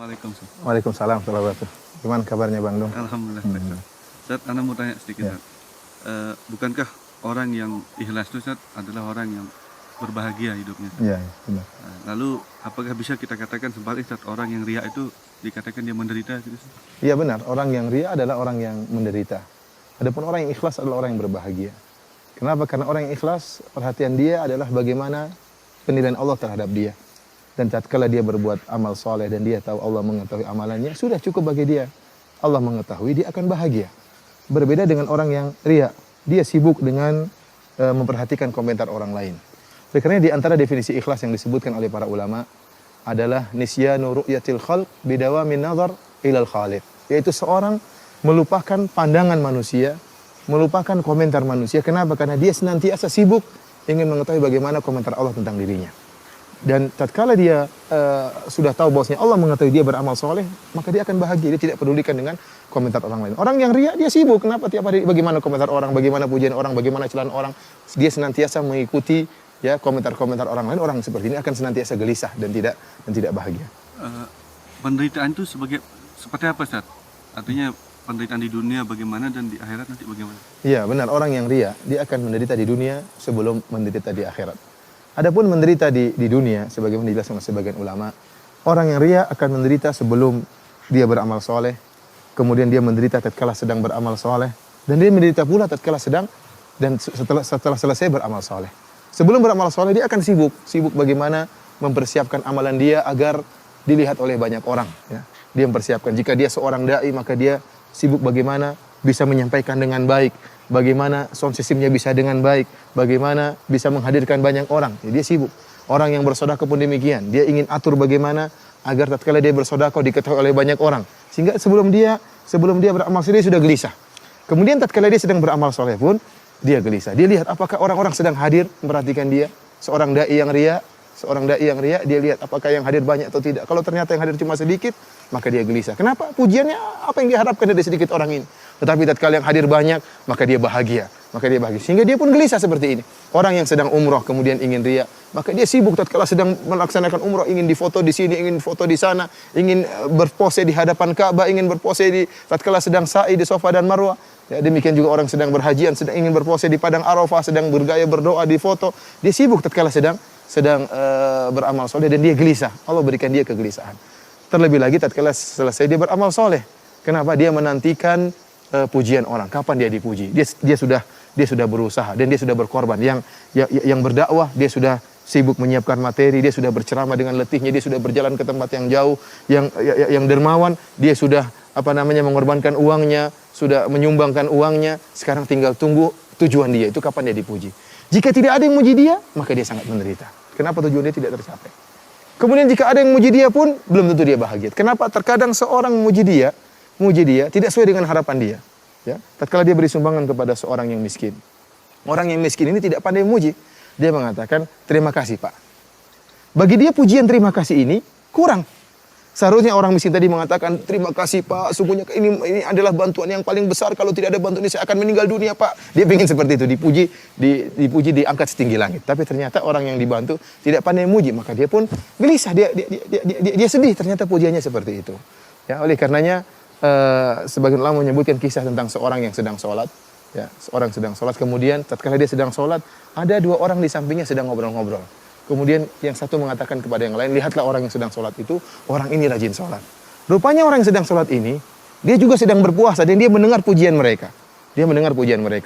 Assalamualaikum, Ustaz. Waalaikumsalam warahmatullahi wabarakatuh. Gimana kabarnya Bang Dong? Alhamdulillah, Ustaz. Ustaz, Ana mau tanya sedikit, Ustaz. Bukankah orang yang ikhlas itu, Ustaz, adalah orang yang berbahagia hidupnya? Iya, benar. Lalu, apakah bisa kita katakan sebalik, Ustaz, orang yang riya itu dikatakan dia menderita gitu, Ustaz? Iya benar, orang yang ria adalah orang yang menderita. Adapun orang yang ikhlas adalah orang yang berbahagia. Kenapa? Karena orang yang ikhlas, perhatian dia adalah bagaimana penilaian Allah terhadap dia. Dan tatkala dia berbuat amal soleh dan dia tahu Allah mengetahui amalannya, sudah cukup bagi dia. Allah mengetahui, dia akan bahagia. Berbeda dengan orang yang ria, dia sibuk dengan memperhatikan komentar orang lain. Oleh karena di antara definisi ikhlas yang disebutkan oleh para ulama adalah nisyanu ru'yatil khalq bidawamin nazar ilal khaliq. Yaitu seorang melupakan pandangan manusia, melupakan komentar manusia. Kenapa? Karena dia senantiasa sibuk ingin mengetahui bagaimana komentar Allah tentang dirinya. Dan tatkala dia sudah tahu bahwasanya Allah mengetahui dia beramal soleh, maka dia akan bahagia. Dia tidak pedulikan dengan komentar orang lain. Orang yang ria, dia sibuk. Kenapa? Tiap hari bagaimana komentar orang, bagaimana pujian orang, bagaimana celaan orang. Dia senantiasa mengikuti ya komentar-komentar orang lain. Orang seperti ini akan senantiasa gelisah dan tidak bahagia. Penderitaan itu seperti apa, Ustaz? Artinya penderitaan di dunia bagaimana dan di akhirat nanti bagaimana? Iya, benar. Orang yang ria, dia akan menderita di dunia sebelum menderita di akhirat. Adapun menderita di dunia, sebagaimana dijelaskan oleh sebagian ulama, orang yang ria akan menderita sebelum dia beramal soleh, kemudian dia menderita tatkala sedang beramal soleh, dan dia menderita pula tatkala sedang dan setelah selesai beramal soleh. Sebelum beramal soleh dia akan sibuk bagaimana mempersiapkan amalan dia agar dilihat oleh banyak orang. Ya. Dia mempersiapkan. Jika dia seorang dai, maka dia sibuk bagaimana bisa menyampaikan dengan baik, bagaimana sound systemnya bisa dengan baik, bagaimana bisa menghadirkan banyak orang. Jadi dia sibuk. Orang yang bersedekah pun demikian. Dia ingin atur bagaimana agar tatkala dia bersedekah diketahui oleh banyak orang. Sehingga sebelum dia beramal soleh sudah gelisah. Kemudian tatkala dia sedang beramal soleh pun dia gelisah. Dia lihat apakah orang-orang sedang hadir memperhatikan dia. Seorang dai yang ria, dia lihat apakah yang hadir banyak atau tidak. Kalau ternyata yang hadir cuma sedikit, maka dia gelisah. Kenapa? Pujiannya apa yang diharapkan dari sedikit orang ini. Tetapi tatkala yang hadir banyak, maka dia bahagia. Sehingga dia pun gelisah seperti ini. Orang yang sedang umroh kemudian ingin ria, maka dia sibuk tatkala sedang melaksanakan umroh, ingin difoto di sini, ingin foto di sana, ingin berpose di hadapan Ka'bah, ingin berpose tatkala sedang sa'i di Safa dan Marwah. Ya, demikian juga orang sedang berhajian, sedang ingin berpose di padang Arafah, sedang bergaya berdoa di foto. Dia sibuk tatkala sedang beramal soleh dan dia gelisah. Allah berikan dia kegelisahan. Terlebih lagi tatkala selesai dia beramal soleh. Kenapa? Dia menantikan pujian orang. Kapan dia dipuji? Dia sudah berusaha dan dia sudah berkorban. Yang berdakwah dia sudah sibuk menyiapkan materi, dia sudah berceramah dengan letihnya, dia sudah berjalan ke tempat yang jauh, yang dermawan, dia sudah mengorbankan uangnya, sudah menyumbangkan uangnya. Sekarang tinggal tunggu tujuan dia itu kapan dia dipuji. Jika tidak ada yang muji dia, maka dia sangat menderita. Kenapa tujuan dia tidak tercapai? Kemudian jika ada yang muji dia pun belum tentu dia bahagia. Kenapa? Terkadang seorang muji dia tidak sesuai dengan harapan dia. Ya, tatkala dia beri sumbangan kepada seorang yang miskin. Orang yang miskin ini tidak pandai memuji. Dia mengatakan, "Terima kasih, Pak." Bagi dia pujian terima kasih ini kurang. Seharusnya orang miskin tadi mengatakan, "Terima kasih, Pak. Sungguhnya ini adalah bantuan yang paling besar. Kalau tidak ada bantuan ini saya akan meninggal dunia, Pak." Dia ingin seperti itu, dipuji diangkat setinggi langit. Tapi ternyata orang yang dibantu tidak pandai memuji, maka dia pun gelisah. Dia sedih ternyata pujiannya seperti itu. Ya, oleh karenanya sebagian ulama menyebutkan kisah tentang seorang yang sedang sholat. Ya, seorang sedang sholat, kemudian tatkala dia sedang sholat, ada dua orang di sampingnya sedang ngobrol-ngobrol. Kemudian yang satu mengatakan kepada yang lain, "Lihatlah orang yang sedang sholat itu, orang ini rajin sholat." Rupanya orang yang sedang sholat ini, dia juga sedang berpuasa dan dia mendengar pujian mereka.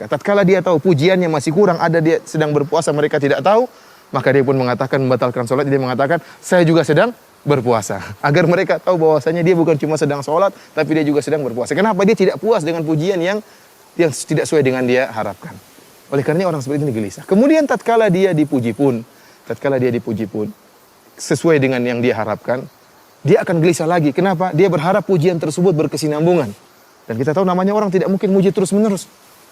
Tatkala dia tahu pujiannya masih kurang, ada dia sedang berpuasa, mereka tidak tahu, maka dia pun mengatakan, membatalkan sholat. Dia mengatakan, "Saya juga sedang berpuasa." Agar mereka tahu bahwasanya dia bukan cuma sedang sholat, tapi dia juga sedang berpuasa. Kenapa? Dia tidak puas dengan pujian yang tidak sesuai dengan dia harapkan. Oleh karenanya orang seperti ini gelisah. Kemudian tatkala dia dipuji pun sesuai dengan yang dia harapkan, dia akan gelisah lagi. Kenapa? Dia berharap pujian tersebut berkesinambungan. Dan kita tahu namanya orang tidak mungkin muji terus-menerus.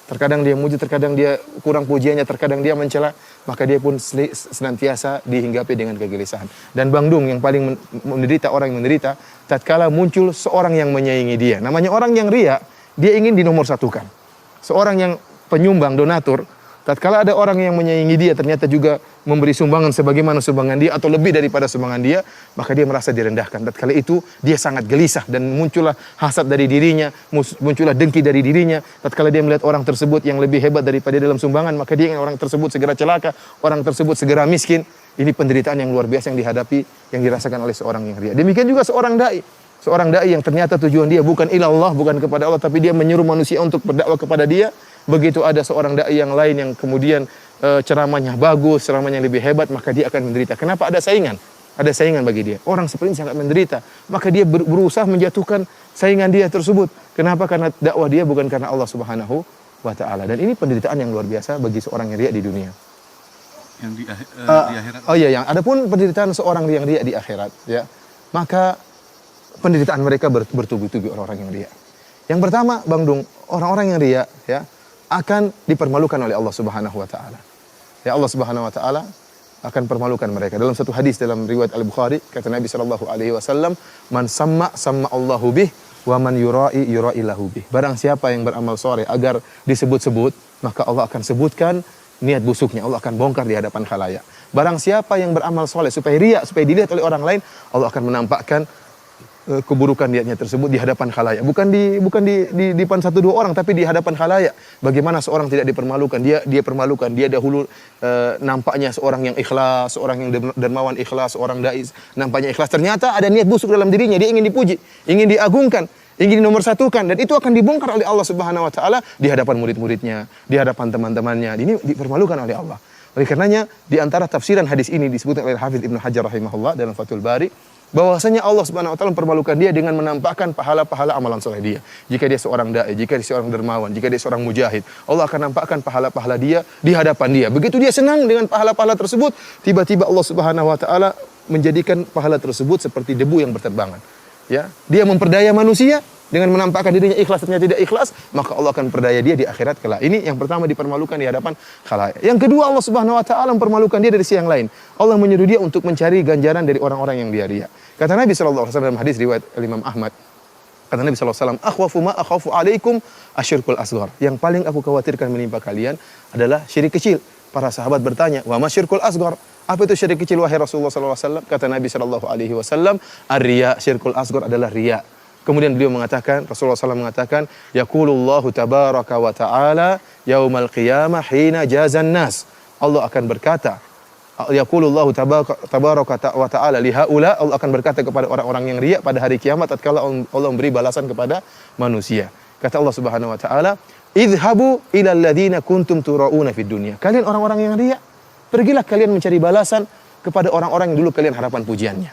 Terkadang dia muji, terkadang dia kurang pujiannya, terkadang dia mencela, maka dia pun senantiasa dihinggapi dengan kegelisahan. Dan Bang Dung yang paling menderita, orang yang menderita, tatkala muncul seorang yang menyaingi dia. Namanya orang yang ria, dia ingin dinomorsatukan. Seorang yang penyumbang, donatur, Tatkala ada orang yang menyaingi dia ternyata juga memberi sumbangan sebagaimana sumbangan dia atau lebih daripada sumbangan dia, maka dia merasa direndahkan. Tatkala itu dia sangat gelisah dan muncullah hasad dari dirinya, muncullah dengki dari dirinya. Tatkala dia melihat orang tersebut yang lebih hebat daripada dia dalam sumbangan, maka dia ingin orang tersebut segera celaka, orang tersebut segera miskin. Ini penderitaan yang luar biasa yang dihadapi, yang dirasakan oleh seorang yang riya. Demikian juga seorang dai. Seorang dai yang ternyata tujuan dia bukan ilallah, bukan kepada Allah, tapi dia menyuruh manusia untuk berdakwah kepada dia. Begitu ada seorang dai yang lain yang kemudian ceramahnya bagus, ceramahnya lebih hebat, maka dia akan menderita. Kenapa? Ada saingan. Ada saingan bagi dia. Orang seperti ini sangat menderita. Maka dia berusaha menjatuhkan saingan dia tersebut. Kenapa? Karena dakwah dia bukan karena Allah Subhanahu wa taala. Dan ini penderitaan yang luar biasa bagi seorang yang riya di dunia. Yang di akhirat. Oh iya, yang adapun penderitaan seorang yang riya di akhirat, ya. Maka penderitaan mereka bertubi-tubi orang-orang yang riya. Yang pertama, Bang Dung, orang-orang yang riya, ya, akan dipermalukan oleh Allah Subhanahu wa taala. Ya, Allah Subhanahu wa taala akan permalukan mereka. Dalam satu hadis dalam riwayat Al-Bukhari, kata Nabi sallallahu alaihi wasallam, "Man samma Allahu bih wa man yura'i lahu bih." Barang siapa yang beramal soleh agar disebut-sebut, maka Allah akan sebutkan niat busuknya, Allah akan bongkar di hadapan khalayak. Barang siapa yang beramal soleh supaya riya, supaya dilihat oleh orang lain, Allah akan menampakkan keburukan niatnya tersebut di hadapan khalayak. Bukan di depan satu dua orang, tapi di hadapan khalayak. Bagaimana seorang tidak dipermalukan? Dia permalukan. Dia dahulu nampaknya seorang yang ikhlas, seorang yang dermawan ikhlas, seorang dai nampaknya ikhlas. Ternyata ada niat busuk dalam dirinya. Dia ingin dipuji, ingin diagungkan, ingin dinomorsatukan, dan itu akan dibongkar oleh Allah Subhanahu wa taala di hadapan murid-muridnya, di hadapan teman-temannya. Ini dipermalukan oleh Allah. Oleh karenanya di antara tafsiran hadis ini disebutkan oleh Hafidz Ibnu Hajar rahimahullah dalam Fathul Bari, bahwasanya Allah Subhanahu wa taala mempermalukan dia dengan menampakkan pahala-pahala amalan soleh dia. Jika dia seorang dai, jika dia seorang dermawan, jika dia seorang mujahid, Allah akan nampakkan pahala-pahala dia di hadapan dia. Begitu dia senang dengan pahala-pahala tersebut, tiba-tiba Allah Subhanahu wa taala menjadikan pahala tersebut seperti debu yang berterbangan. Ya, dia memperdaya manusia dengan menampakkan dirinya ikhlas ternyata tidak ikhlas, maka Allah akan perdaya dia di akhirat kelak. Ini yang pertama, dipermalukan di hadapan khalayak. Yang kedua, Allah Subhanahu wa taala mempermalukan dia dari sisi yang lain. Allah menyuruh dia untuk mencari ganjaran dari orang-orang yang dia riya. Kata Nabi sallallahu alaihi wasallam dalam hadis riwayat Imam Ahmad, kata Nabi sallallahu alaihi wasallam, "Akhwafu ma akhafu alaikum asyirkul asghar." Yang paling aku khawatirkan menimpa kalian adalah syirik kecil. Para sahabat bertanya, "Wa ma syirkul asghar?" Apa itu syirik kecil wahai Rasulullah sallallahu alaihi wasallam? Kata Nabi sallallahu alaihi wasallam, "Ar-riya, syirkul asghar adalah riya." Kemudian beliau mengatakan, Rasulullah SAW mengatakan, "Yaqulullahu tabaraka wa ta'ala yaumal qiyamah hina jazan nas." Allah akan berkata, Yaqulullahu tabaraka wa ta'ala lihaula, Allah akan berkata kepada orang-orang yang riya pada hari kiamat tatkala Allah memberi balasan kepada manusia. Kata Allah Subhanahu wa taala, "Idhabu ilal ladzina kuntum turauna fid dunya." Kalian orang-orang yang riya, pergilah kalian mencari balasan kepada orang-orang yang dulu kalian harapan pujiannya.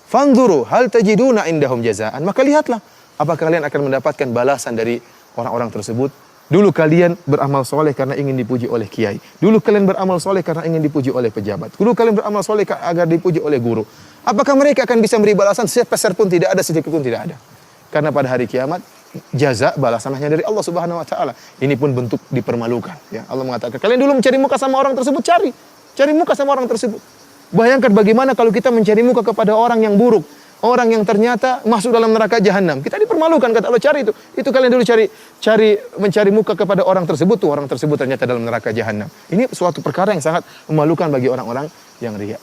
Fanzuru hal tajiduna indahum jazaan. Maka lihatlah apakah kalian akan mendapatkan balasan dari orang-orang tersebut. Dulu kalian beramal soleh karena ingin dipuji oleh kiai. Dulu kalian beramal soleh karena ingin dipuji oleh pejabat. Dulu kalian beramal soleh agar dipuji oleh guru. Apakah mereka akan bisa beri balasan? Sepeser pun tidak ada, sedikit pun tidak ada. Karena pada hari kiamat jaza balasan hanya dari Allah Subhanahu wa taala. Ini pun bentuk dipermalukan, ya. Allah mengatakan, kalian dulu mencari muka sama orang tersebut, cari muka sama orang tersebut. Bayangkan bagaimana kalau kita mencari muka kepada orang yang buruk, orang yang ternyata masuk dalam neraka jahanam. Kita dipermalukan, kata Allah, cari itu. Itu kalian dulu mencari muka kepada orang tersebut, tuh orang tersebut ternyata dalam neraka jahanam. Ini suatu perkara yang sangat memalukan bagi orang-orang yang riya.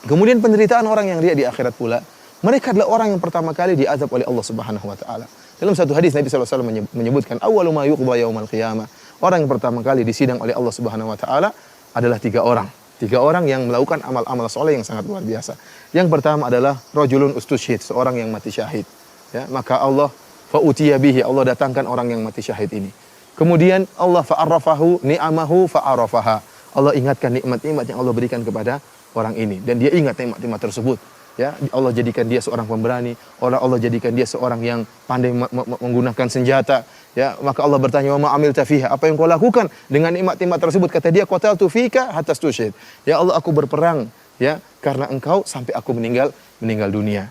Kemudian penderitaan orang yang riya di akhirat pula, mereka adalah orang yang pertama kali diazab oleh Allah Subhanahu wa taala. Dalam satu hadis Nabi sallallahu alaihi wasallam menyebutkan, awwalu ma yuqda yaumal qiyamah. Orang yang pertama kali disidang oleh Allah Subhanahu wa taala adalah 3 orang. 3 orang yang melakukan amal-amal soleh yang sangat luar biasa. Yang pertama adalah rajulun ustusyhid, seorang yang mati syahid. Ya, maka Allah fa'utiya bihi, Allah datangkan orang yang mati syahid ini. Kemudian Allah fa'arrafahu ni'amahu fa'arafaha. Allah ingatkan nikmat-nikmat yang Allah berikan kepada orang ini dan dia ingat nikmat-nikmat tersebut. Ya, Allah jadikan dia seorang pemberani, Allah jadikan dia seorang yang pandai menggunakan senjata. Ya, maka Allah bertanya, "Wa ma amilta fiha?" Apa yang kau lakukan dengan nikmat-nikmat tersebut? Kata dia, "Qataltu fika hatta stusyhid." Ya Allah, aku berperang ya karena engkau sampai aku meninggal dunia.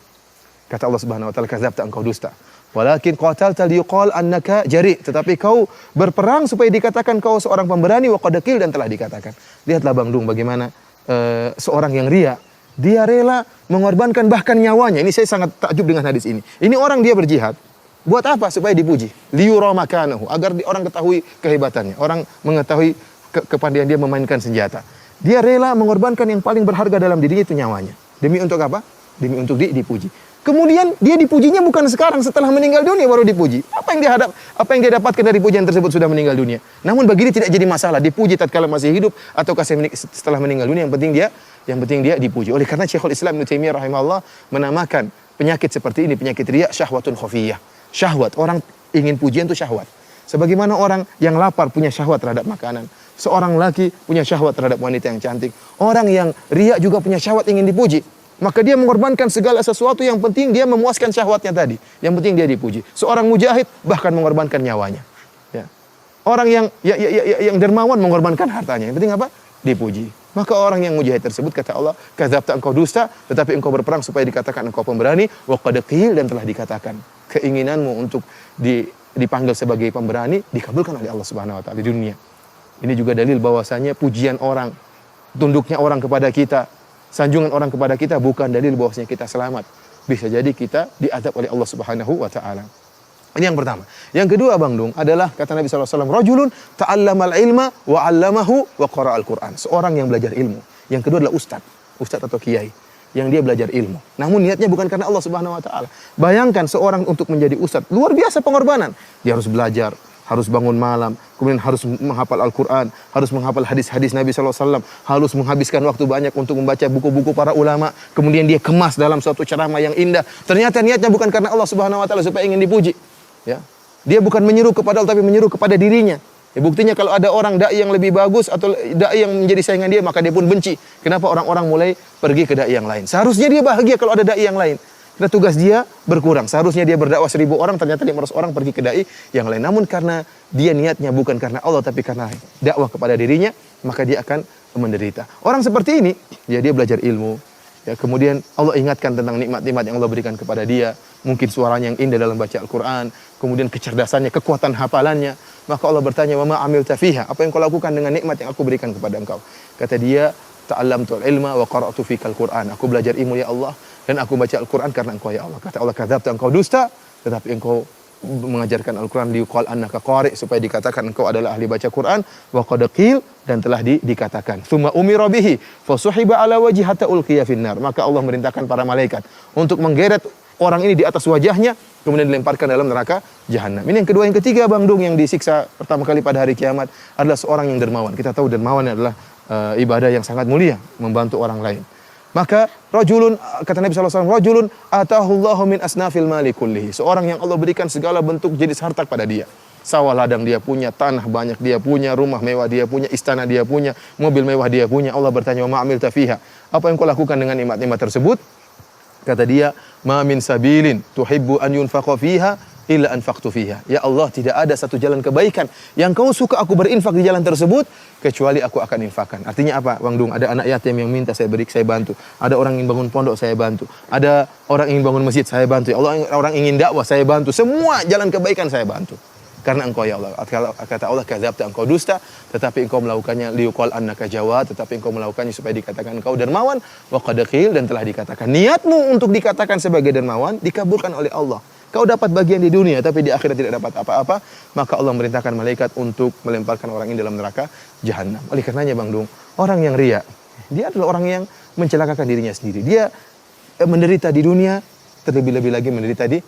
Kata Allah Subhanahu wa taala, "Kadzabta, engkau dusta. Walakin qatalta liyuqal annaka jari." Tetapi kau berperang supaya dikatakan kau seorang pemberani, wa qad qil, dan telah dikatakan. Lihatlah Bang Dung bagaimana seorang yang riya, dia rela mengorbankan bahkan nyawanya. Ini saya sangat takjub dengan hadis ini. Ini orang dia berjihad. Buat apa? Supaya dipuji. Liyura makanahu, agar orang ketahui kehebatannya, orang mengetahui kepandaian dia memainkan senjata. Dia rela mengorbankan yang paling berharga dalam dirinya itu nyawanya. Demi untuk apa? Demi untuk dipuji. Kemudian dia dipujinya bukan sekarang setelah meninggal dunia baru dipuji. Apa yang dia dapatkan dari pujian tersebut sudah meninggal dunia. Namun bagi dia tidak jadi masalah dipuji tatkala masih hidup atau setelah meninggal dunia, yang penting dia dipuji. Oleh karena Syekhul Islam Ibnu Taimiyah rahimahullah menamakan penyakit seperti ini penyakit riya syahwatun khafiyah. Syahwat, orang ingin pujian itu syahwat. Sebagaimana orang yang lapar punya syahwat terhadap makanan. Seorang laki punya syahwat terhadap wanita yang cantik. Orang yang riya juga punya syahwat ingin dipuji. Maka dia mengorbankan segala sesuatu, yang penting dia memuaskan syahwatnya tadi. Yang penting dia dipuji. Seorang mujahid bahkan mengorbankan nyawanya. Ya. Orang yang dermawan mengorbankan hartanya. Yang penting apa? Dipuji. Maka orang yang mujahid tersebut kata Allah, kadzabta, engkau dusta, tetapi engkau berperang supaya dikatakan engkau pemberani, wa qad qil, dan telah dikatakan. Keinginanmu untuk dipanggil sebagai pemberani dikabulkan oleh Allah Subhanahu wa taala di dunia. Ini juga dalil bahwasanya pujian orang, tunduknya orang kepada kita, sanjungan orang kepada kita bukan dalil bahwasanya kita selamat. Bisa jadi kita diazab oleh Allah Subhanahu wa taala. Ini yang pertama. Yang kedua, Bang Dung, adalah kata Nabi sallallahu alaihi wasallam, rajulun ta'allamal ilma wa 'allamahu wa qara'al Qur'an. Seorang yang belajar ilmu. Yang kedua adalah ustaz atau kiai yang dia belajar ilmu. Namun niatnya bukan karena Allah Subhanahu wa taala. Bayangkan seorang untuk menjadi ustaz, luar biasa pengorbanan. Dia harus belajar, harus bangun malam, kemudian harus menghafal Al-Quran, harus menghafal hadis-hadis Nabi SAW, harus menghabiskan waktu banyak untuk membaca buku-buku para ulama, kemudian dia kemas dalam suatu ceramah yang indah. Ternyata niatnya bukan karena Allah Subhanahu Wa Taala supaya ingin dipuji. Ya, dia bukan menyeru kepada Allah, tapi menyeru kepada dirinya. Ya, buktinya kalau ada orang dai yang lebih bagus atau dai yang menjadi saingan dia, maka dia pun benci. Kenapa orang-orang mulai pergi ke dai yang lain? Seharusnya dia bahagia kalau ada dai yang lain. Karena tugas dia berkurang. Seharusnya dia berdakwah 1000 orang, ternyata 500 orang pergi ke dai yang lain. Namun karena dia niatnya bukan karena Allah, tapi karena dakwah kepada dirinya, maka dia akan menderita. Orang seperti ini, ya dia belajar ilmu. Ya, kemudian Allah ingatkan tentang nikmat-nikmat yang Allah berikan kepada dia. Mungkin suaranya yang indah dalam baca Al-Quran. Kemudian kecerdasannya, kekuatan hafalannya. Maka Allah bertanya, wa ma amilta fiha? Apa yang kau lakukan dengan nikmat yang aku berikan kepada engkau? Kata dia, ta'allamtul ilma wa qara'tu fikal Qur'an. Aku belajar ilmu ya Allah, dan aku baca Al-Quran karena engkau ya Allah. Kata Allah, kadzabta, engkau dusta, tetapi engkau mengajarkan Al-Quran liqal annaka qari, supaya dikatakan engkau adalah ahli baca Quran, wa qad qil, dan telah dikatakan. Tsumma umira bihi fasuhiba ala wajhi hatta ulqiya finnar. Maka Allah merintahkan para malaikat untuk menggeret orang ini di atas wajahnya, kemudian dilemparkan dalam neraka jahanam. Ini yang kedua. Yang ketiga, Bang Dung, yang disiksa pertama kali pada hari kiamat adalah seorang yang dermawan. Kita tahu dermawan adalah ibadah yang sangat mulia, membantu orang lain. Maka rajulun, kata Nabi SAW, rajulun atahullahu min asnafil mali kullihi. Seorang yang Allah berikan segala bentuk jenis harta pada dia. Sawah ladang dia punya, tanah banyak dia punya, rumah mewah dia punya, istana dia punya, mobil mewah dia punya. Allah bertanya, wa ma'amilta fiha? Apa yang kau lakukan dengan nikmat-nikmat tersebut? Kata dia, ma min sabilin tuhibbu an yunfaqa fiha illa anfaqtu fiha. Ya Allah, tidak ada satu jalan kebaikan yang kau suka aku berinfak di jalan tersebut, kecuali aku akan infakkan. Artinya apa, Bang Dung? Ada anak yatim yang minta, saya bantu. Ada orang ingin bangun pondok, saya bantu. Ada orang ingin bangun masjid, saya bantu. Ya Allah, orang ingin dakwah, saya bantu. Semua jalan kebaikan saya bantu. Karena engkau ya Allah. Kata Allah, kadzabta, engkau dusta, tetapi engkau melakukannya liuqal annaka jawad, tetapi engkau melakukannya supaya dikatakan engkau dermawan, wa qad qil, dan telah dikatakan. Niatmu untuk dikatakan sebagai dermawan dikabulkan oleh Allah. Kau dapat bagian di dunia, tapi di akhirat tidak dapat apa-apa. Maka Allah merintahkan malaikat untuk melemparkan orang ini dalam neraka jahanam. Oleh karenanya, Bang Dung, orang yang riya, dia adalah orang yang mencelakakan dirinya sendiri. Dia menderita di dunia, terlebih-lebih lagi menderita di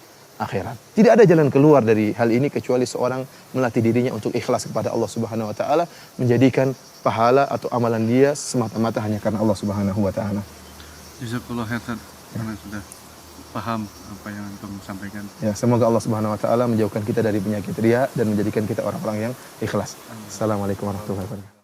akhirat. Tidak ada jalan keluar dari hal ini kecuali seorang melatih dirinya untuk ikhlas kepada Allah Subhanahu wa taala, menjadikan pahala atau amalan dia semata-mata hanya karena Allah Subhanahu wa taala. Jazakallahu khairan, karena sudah paham apa yang antum sampaikan. Ya, semoga Allah Subhanahu wa taala menjauhkan kita dari penyakit riya dan menjadikan kita orang-orang yang ikhlas. Assalamualaikum warahmatullahi wabarakatuh.